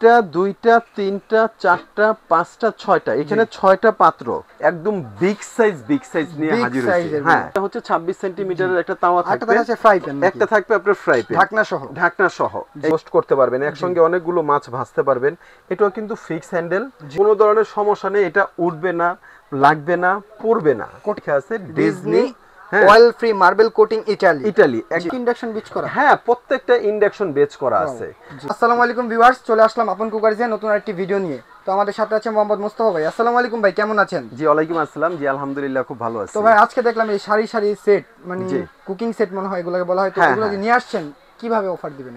একটা দুইটা তিনটা চারটা পাঁচটা ছয়টা, এখানে 6টা পাত্র একদম বিগ সাইজ নিয়ে হাজির হয়েছে। হ্যাঁ, এটা হচ্ছে 26 সেন্টিমিটারের একটা তাওয়া থাকবে, একটা থাকবে আপনার ফ্রাই প্যান ঢাকনা সহ রোস্ট করতে পারবেন, একসঙ্গে অনেকগুলো মাছ ভাজতে পারবেন। এটাও কিন্তু ফিক্স হ্যান্ডেল, কোনো ধরনের সমস্যা নেই, এটা উঠবে না, লাগবে না, পড়বে না। কোটে আছে Disney oil free marble coating Italy induction বেচ করা। হ্যাঁ, প্রত্যেকটা ইন্ডাকশন বেচ করা আছে। আসসালামু আলাইকুম ভিউয়ার্স, চলে আসলাম আপন কুকারিজে নতুন আরেকটি ভিডিও নিয়ে। তো আমাদের সাথে আছে মোহাম্মদ মুস্তাফা ভাই। আসসালামু আলাইকুম ভাই, কেমন আছেন? জি ওয়ালাইকুম আসসালাম। জি আলহামদুলিল্লাহ, খুব ভালো আছি। তো ভাই আজকে দেখলাম এই সারি সেট, মানে কুকিং সেট মনে হয় এগুলোকে বলা হয়, তো এগুলো নিয়ে আসছেন, কিভাবে অফার দিবেন?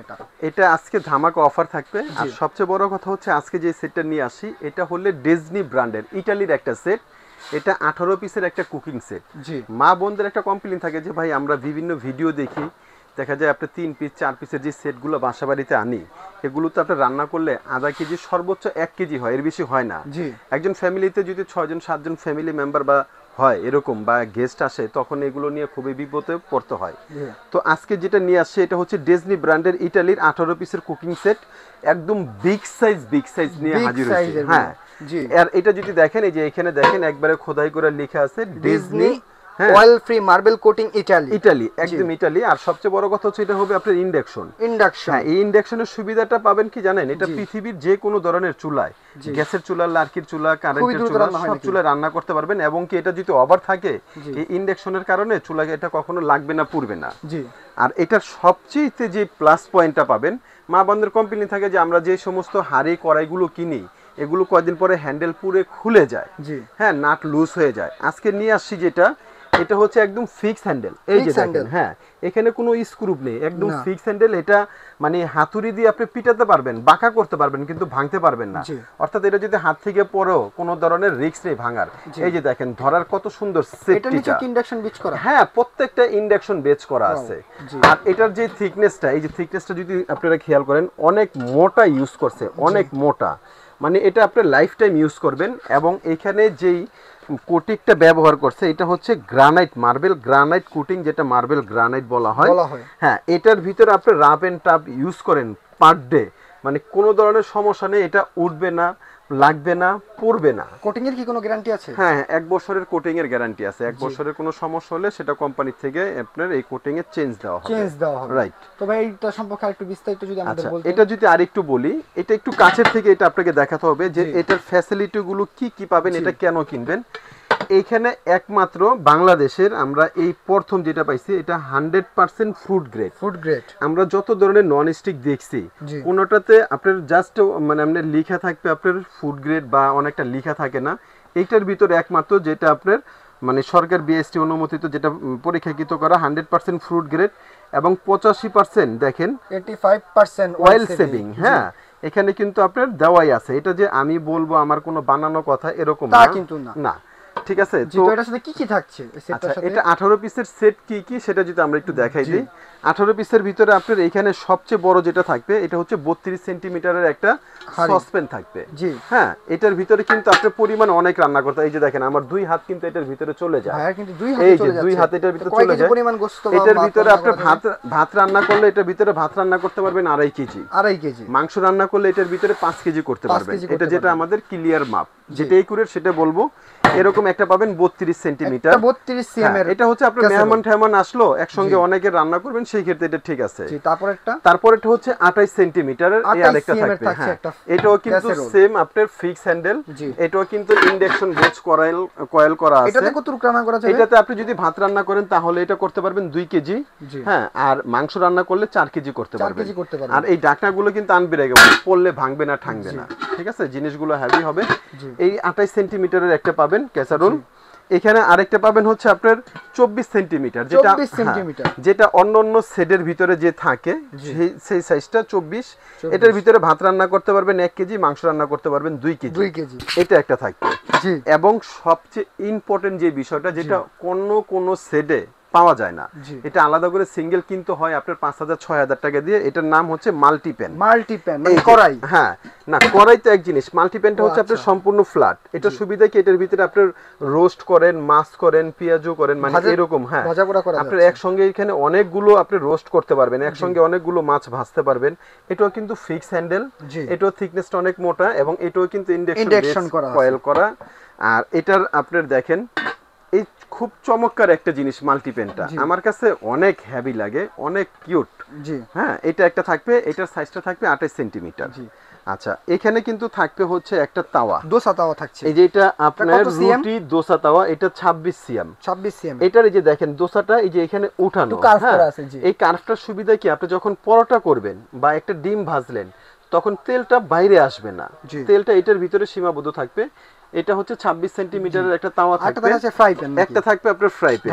এটা আজকে ধামাকা অফার থাকবে। আর সবচেয়ে বড় কথা হচ্ছে আজকে যে সেটটা নিয়ে আসি এটা হলো ডিজনি ব্র্যান্ডের ইটালির একটা সেট। এটা 18 পিসের একটা কুকিং সেট। মা বোনদের একটা কমপ্লেইন থাকে যে ভাই আমরা বিভিন্ন ভিডিও দেখি, দেখা যায় আপনার 3 পিস 4 পিসের যে সেটগুলো বাসা বাড়িতে আনি, এগুলো তো আপনার রান্না করলে আধা কেজি সর্বোচ্চ 1 কেজি হয়, এর বেশি হয় না। একজন ফ্যামিলিতে যদি 6 জন 7 জন ফ্যামিলি মেম্বার বা হয় এরকম বা গেস্ট আসে, তখন এগুলো নিয়ে খুবই বিপদে পড়তে হয়। তো আজকে যেটা নিয়ে আসছে এটা হচ্ছে ডিজনি ব্র্যান্ডের ইটালির 18 পিসের কুকিং সেট, একদম বিগ সাইজ নিয়ে হাজির হয়েছে। হ্যাঁ, আর এটা যদি দেখেন, এই যে এখানে দেখেন একবারে খোদাই করে লেখা আছে Disney oil free marble coating Italy, একদম ইটালি। আর সবচেয়ে বড় কথা হচ্ছে এটা হবে আপনার ইন্ডাকশন। হ্যাঁ, এই ইন্ডাকশনের সুবিধাটা পাবেন কি জানেন? এটা পৃথিবীর যে কোনো ধরনের চুলায়, গ্যাসের চুলা, লার্কির চুলা, কারেন্টের চুলা, সব চুলায় রান্না করতে পারবেন। এবং কি এটা যদি ওভার থাকে, এই ইন্ডাকশনের কারণে চুলা এটা কখনো লাগবে না, পুড়বে না। আর এটার সবচেয়ে যে প্লাস পয়েন্টটা পাবেন, মা বোনদের কমপ্লেইন থাকে যে আমরা যে সমস্ত হাঁড়ি কড়াইগুলো কিনি এগুলো কয়েকদিন পরে হ্যান্ডেল পুরে খুলে যায়, হ্যাঁ, নাট লুজ হয়ে যায়। আজকে নিয়ে আসছি যেটা, এটা হচ্ছে একদম ফিক্স হ্যান্ডেল। এই যে দেখেন, হ্যাঁ, এখানে কোনো স্ক্রু নেই, একদম ফিক্স হ্যান্ডেল। এটা মানে হাতুড়ি দিয়ে আপনি পিটাতে পারবেন, বাঁকা করতে পারবেন, কিন্তু ভাঙতে পারবেন না। অর্থাৎ এটা যদি হাত থেকে পড়েও কোনো ধরনের রিস্ক নেই ভাঙার। এই যে দেখেন ধরার কত সুন্দর সেফটিটা। ইন্ডাকশন বেচ করা। হ্যাঁ, প্রত্যেকটা ইন্ডাকশন বেচ করা আছে। আর এটার যে থিকনেসটা, এই যে থিকনেসটা যদি আপনারা খেয়াল করেন, অনেক মোটা ইউজ করছে, অনেক মোটা। মানে এটা আপনি লাইফ টাইম ইউজ করবেন। এবং এখানে যেই কোটিংটা ব্যবহার করছে এটা হচ্ছে গ্রানাইট, মার্বেল গ্রানাইট কোটিং, যেটা মার্বেল গ্রানাইট বলা হয়। হ্যাঁ, এটার ভিতরে আপনি রাফ এন্ড টাফ ইউজ করেন পার ডে, মানে কোনো ধরনের সমস্যা নেই, এটা উঠবে না, লাগবে না, পড়বে না। কোটিং এর কি কোনো গ্যারান্টি আছে? হ্যাঁ, 1 বছরের কোটিং এর গ্যারান্টি আছে। 1 বছরের কোনো সমস্যা হলে সেটা কোম্পানি থেকে আপনার এই কোটিং এর চেঞ্জ দেওয়া হবে। রাইট। তো ভাই এটা সম্পর্কে আরেকটু বিস্তারিত যদি আমাদের বলতেন। এটা যদি আরেকটু বলি, এটা একটু কাছের থেকে এটা আপনাকে দেখাতে হবে যে এটার ফ্যাসিলিটি গুলো কি পাবেন, এটা কেন কিনবেন। এইখানে একমাত্র বাংলাদেশের আমরা এই প্রথম যেটা পাইছি, এটা 100% ফুড গ্রেড। আমরা যত ধরনের নন স্টিক দেখছি, কোনোটাতে আপনার জাস্ট মানে আপনার লেখা থাকবে আপনার ফুড গ্রেড বা অনেকটা লেখা থাকে না। এইটার ভিতরে একমাত্র যেটা আপনার মানে সরকার বিএসটি অনুমোদিত, যেটা পরীক্ষাকৃত করা 100% ফুড গ্রেড এবং 85% দেখেন 85% অয়েল সেভিং। হ্যাঁ, এখানে কিন্তু আপনার দেওয়াই আছে। এটা যে আমি বলবো আমার কোনো বানানো কথা এরকম না। ঠিক আছে, তো এটার সাথে কি থাকছে সেটটার সাথে? এটা 18 পিসের সেট কি সেটা যদি আমরা একটু দেখাই দিই। 18 পিসের ভিতরে আপনার এখানে সবচেয়ে বড় যেটা থাকবে এটা হচ্ছে 32 সেন্টিমিটারের একটা সসপ্যান থাকবে। হ্যাঁ, এটার ভিতরে কিন্তু আপনার পরিমাণ অনেক রান্না করতে। এই যে দেখেন আমার 2 হাত কিন্তু এটার ভিতরে চলে যায়। হ্যাঁ, কিন্তু 2 হাত চলে যাচ্ছে। 2 হাত এটার ভিতরে চলে যায়। এটার ভিতরে আপনার ভাত রান্না করলে এটার ভিতরে ভাত রান্না করতে পারবেন 2.5 কেজি। মাংস রান্না করলে এটার ভিতরে 5 কেজি করতে পারবেন। এটা যেটা আমাদের ক্লিয়ার মাপ, যেটা একুরেট সেটা বলবো। এরকম একটা পাবেন 32 সেন্টিমিটার, 32 সিএম এর। এটা হচ্ছে আপনার মেহমান আসলো একসঙ্গে অনেকে রান্না করবেন, সেই ক্ষেত্রে এটা ঠিক আছে। তারপরটা হচ্ছে 28 সেন্টিমিটারের এই আরেকটা থাকবে। হ্যাঁ, এটাও কিন্তু সেম আপনার ফিক্স হ্যান্ডেল। এটাও কিন্তু ইন্ডাকশন বেচ কয়েল করা আছে। এটাতে কত রান্না করা যাবে? এটাতে আপনি যদি ভাত রান্না করেন তাহলে এটা করতে পারবেন 2 কেজি। হ্যাঁ, আর মাংস রান্না করলে 4 কেজি করতে পারবেন। আর এই ঢাকনাগুলো কিন্তু আনব্রেকেবল, পড়লে ভাঙবে না, ঠাঙবে না। ঠিক আছে, জিনিসগুলো হেভি হবে। এই 28 সেন্টিমিটারের একটা পাবেন ক্যাসারোল। এখানে আরেকটা পাবেন হচ্ছে আপনার 24 সেন্টিমিটার, যেটা অন্য সেটের ভিতরে যে থাকে সেই সাইজটা 24। এটার ভিতরে ভাত রান্না করতে পারবেন 1 কেজি, মাংস রান্না করতে পারবেন 2 কেজি। এটা একটা থাকবে। এবং সবচেয়ে ইম্পর্টেন্ট যে বিষয়টা, যেটা কোন সেটে পাওয়া যায় না। এটা আলাদা করে সিঙ্গেল কিনতে হয় আপনার 5,000-6,000 টাকা দিয়ে। এটার নাম হচ্ছে মাল্টিপ্যান। মাল্টিপ্যান মানে কড়াই? হ্যাঁ, না কড়াই তো এক জিনিস, মাল্টিপ্যানটা হচ্ছে আপনার সম্পূর্ণ ফ্ল্যাট। এটা সুবিধা কি এটার ভিতরে আপনার রোস্ট করেন, মাছ করেন, পেঁয়াজও করেন, মানে এরকম। হ্যাঁ, আপনার একসঙ্গে এখানে অনেকগুলো আপনি রোস্ট করতে পারবেন, একসঙ্গে অনেকগুলো মাছ ভাজতে পারবেন। এটাও কিন্তু ফিক্স হ্যান্ডেল, এটাও থিকনেসটা অনেক মোটা এবং এটাও কিন্তু ইন্ডাকশন কয়েল করা। আর এটার আপনার দেখেন এই খুব চমৎকার একটা জিনিস মাল্টিপ্যানটা, আমার কাছে অনেক হেভি লাগে, অনেক কিউট। হ্যাঁ, এটা একটা থাকবে, এটার সাইজটা থাকবে 28 সেন্টিমিটার। আচ্ছা, এখানে কিন্তু থাকবে হচ্ছে একটা তাওয়া, দোসা তাওয়া থাকছে। এই যে এটা আপনার রুটি দোসা তাওয়া, এটা 26 সিএম। এটার এই যে দেখেন দোসাটা এই যে এখানে উঠানো, এই কার্ভটার সুবিধা কি আপনি যখন পরোটা করবেন বা একটা ডিম ভাজলেন তখন তেলটা বাইরে আসবে না, তেলটা এটার ভিতরে সীমাবদ্ধ থাকবে। এটা হচ্ছে 26 সেন্টিমিটারের একটা তাওয়া থাকবে, একটা থাকবে আপনার ফ্রাই প্যান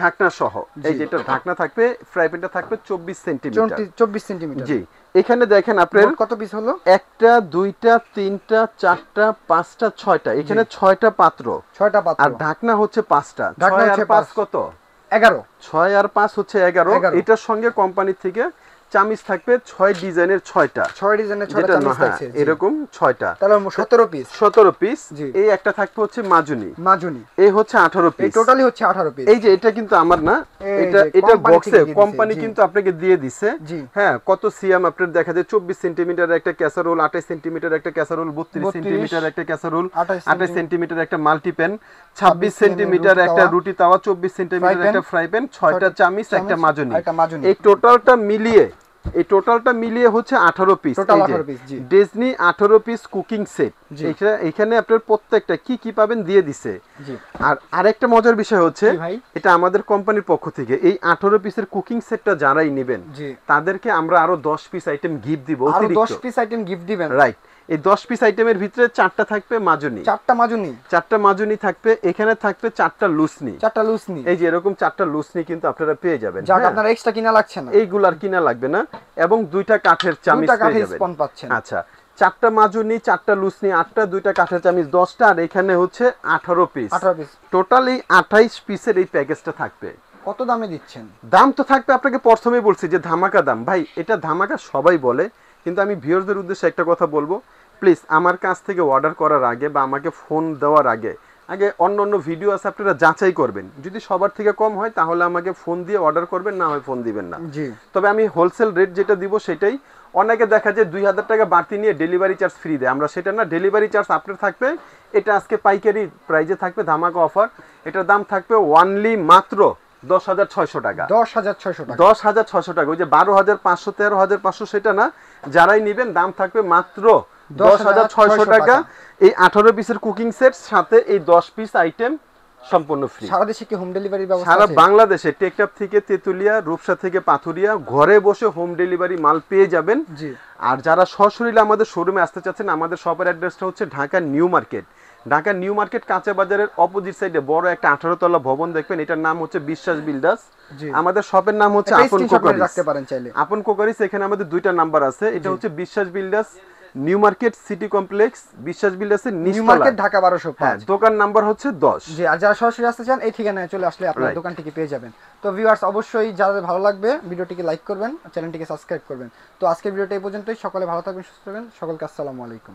ঢাকনা সহ। এই যে এটা ঢাকনা থাকবে, ফ্রাই প্যানটা থাকবে 24 সেন্টিমিটার। জি, এখানে দেখেন আপনার কত পিস হলো? একটা, দুইটা, তিনটা, চারটা, পাঁচটা, ছয়টা, এখানে 6টা পাত্র, আর ঢাকনা হচ্ছে 5টা। 6 আর 5 কত? 11। 6 আর 5 হচ্ছে 11। এটার সঙ্গে কোম্পানি থেকে চামিচ থাকবে 6 ডিজাইনের 6টা, 6 ডিজাইনের 6টা চামিচ থাকছে এরকম 6টা, তাহলে 17 পিস। এই একটা থাকবে হচ্ছে মাজুনি, এই হচ্ছে 18 পিস, টোটালি হচ্ছে 18 পিস। এই যে এটা কিন্তু আমার না, এটা বক্সে কোম্পানি কিন্তু আপনাকে দিয়ে দিছে। হ্যাঁ, কত সিএম আপনার দেখা যায় 24 সেন্টিমিটার একটা ক্যাসারোল, 28 সেন্টিমিটার একটা ক্যাসারোল, 32 সেন্টিমিটার একটা ক্যাসারোল, 28 সেন্টিমিটার একটা মাল্টিপ্যান, 26 সেন্টিমিটার একটা রুটি তাওয়া, 24 সেন্টিমিটার একটা ফ্রাই প্যান, 6টা চামিচ, একটা মাজুনি। এই টোটালটা মিলিয়ে হচ্ছে 18 piece. Disney 18 piece cooking set. এখানে আপনার প্রত্যেকটা কি কি পাবেন দিয়ে দিছে। আর আরেকটা মজার বিষয় হচ্ছে এটা আমাদের কোম্পানির পক্ষ থেকে এই 18 পিসের কুকিং সেটটা যারাই নেবেন তাদেরকে আমরা আরো 10 পিস আইটেম গিফট দিব। আরো 10 পিস আইটেম গিফট দিবেন? রাইট। এই 10 পিস আইটেমের ভিতরে 4টা থাকবে মাজুনি, 4টা মাজুনি থাকবে। এখানে থাকবে 4টা লুসনি, এই যে এরকম 4টা লুসনি কিন্তু আপনারা পেয়ে যাবেন, যা আপনারা এক্সট্রা কিনা লাগছে না, এইগুলো আর কিনা লাগবে না। এবং 2টা কাঠের চামিচ পেয়ে যাবেন। আচ্ছা, 4টা মাজুনি, 4টা লুসনি, 8টা, 2টা কাঠের চামিচ 10টা, আর এখানে হচ্ছে 18 পিস। টোটালি 28 পিসের এই প্যাকেজটা থাকবে। কত দামে দিচ্ছেন? দাম তো থাকবে, আপনাকে প্রথমেই বলছি যে ধামাকা দাম। ভাই এটা ধামাকা সবাই বলে, কিন্তু আমি ভিউয়ারদের উদ্দেশ্যে একটা কথা বলবো, প্লিজ আমার কাছ থেকে অর্ডার করার আগে বা আমাকে ফোন দেওয়ার আগে অন্য ভিডিও আছে আপনারা যাচাই করবেন। যদি সবার থেকে কম হয় তাহলে আমাকে ফোন দিয়ে অর্ডার করবেন, না হয় ফোন দিবেন না। তবে আমি হোলসেল রেট যেটা দিব সেটাই। অনেকে দেখা যায় 2000 টাকা বাড়তি নিয়ে ডেলিভারি চার্জ ফ্রি দেয়, আমরা সেটা না, ডেলিভারি চার্জ আপনার থাকবে। এটা আজকে পাইকারি প্রাইজে থাকবে, ধামাকা অফার। এটার দাম থাকবে অনলি মাত্র 10,600 টাকা। 10,600 টাকা। ওই যে 12,500, 13,500 সেটা না, যারাই নেবেন দাম থাকবে মাত্র 10,600 টাকা। এই 18 পিসের কুকিং সেট সাথে এই 10 পিস আইটেম সম্পূর্ণ ফ্রি। সারা দেশে কি হোম ডেলিভারি ব্যবস্থা আছে? সারা আছে? বাংলাদেশে টেকটাপ থেকে তেতুলিয়া, রূপসা থেকে পাথুরিয়া, ঘরে বসে হোম ডেলিভারি মাল পেয়ে যাবেন। আর যারা সশরীরে আমাদের শোরুমে আসতে চাচ্ছেন, আমাদের শপের অ্যাড্রেসটা হচ্ছে Dhaka new market. Dhaka new market কাঁচা বাজারের অপোজিট সাইডে বড় একটা 18 তলা ভবন দেখবেন, এটার নাম হচ্ছে বিশ্বাস বিল্ডার্স। আমাদের শপের নাম হচ্ছে আপন কোকারিস, রাখতে পারেন চাইলে আপন কোকারিস। এখানে আমাদের 2টা নাম্বার আছে, এটা হচ্ছে বিশ্বাস builders new market city complex, বিশ্বাস বিল্ডার্সের নিউ মার্কেট, ঢাকা 1205। দোকান নাম্বার হচ্ছে 10। জি, আর যারা সরাসরি আসতে চান এই ঠিকানায় চলে আসলে আপনারা দোকানটিকে পেয়ে যাবেন। তো ভিউয়ার্স, অবশ্যই যাদের ভালো লাগবে ভিডিওটিকে লাইক করবেন, চ্যানেলটিকে সাবস্ক্রাইব করবেন। তো আজকের ভিডিওটা এই পর্যন্তই। সকলে ভালো থাকবেন, সুস্থ থাকবেন। সকলকে আসসালামু আলাইকুম।